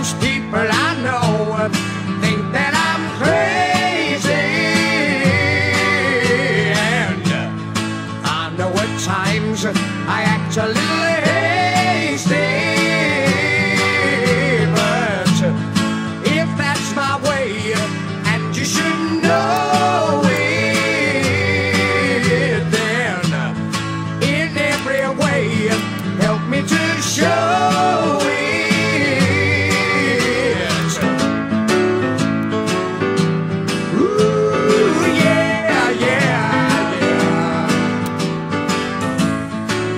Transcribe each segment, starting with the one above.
Most people I know think that I'm crazy, and I know at times I act a little hasty, but if that's my way, and you should know it, then in every way help me to show it.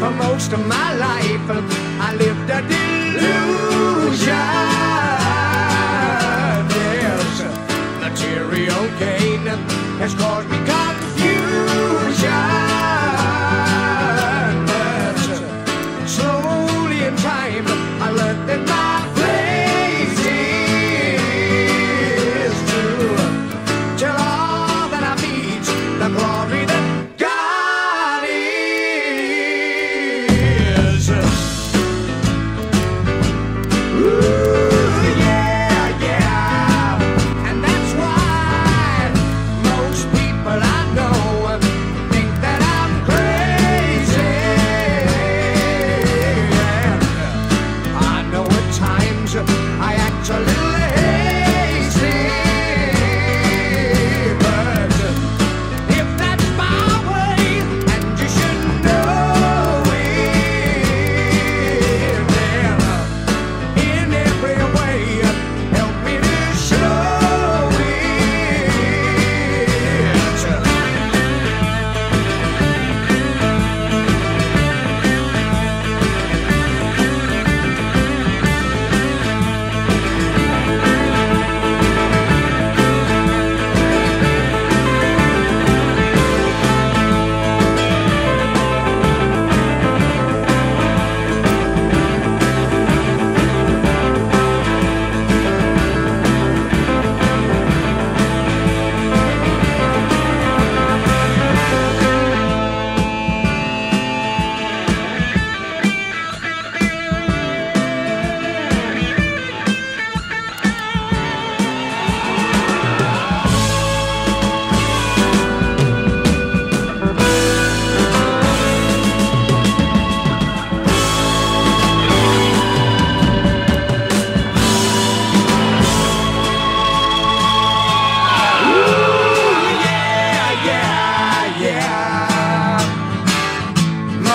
For most of my life, I lived a delusion. Yes, material gain has caused me confusion, but slowly in time I learned that my place is to tell all that I meet the glory that God is. Ooh, yeah, yeah. And that's why most people I know think that I'm crazy. And I know at times I act a little hasty, but if that's my way, and you should know it, then in every way help me to show it.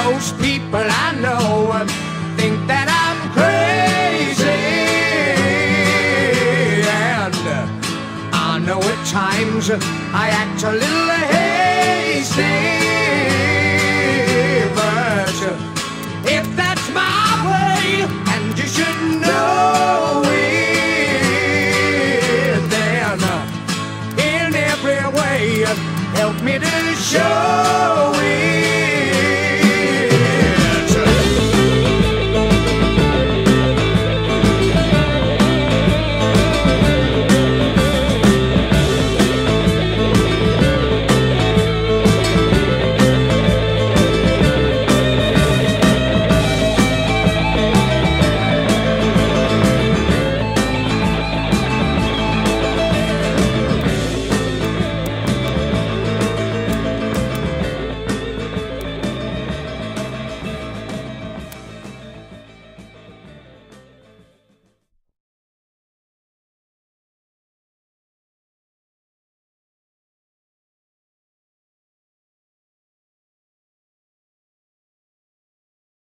Most people I know think that I'm crazy, and I know at times I act a little hasty.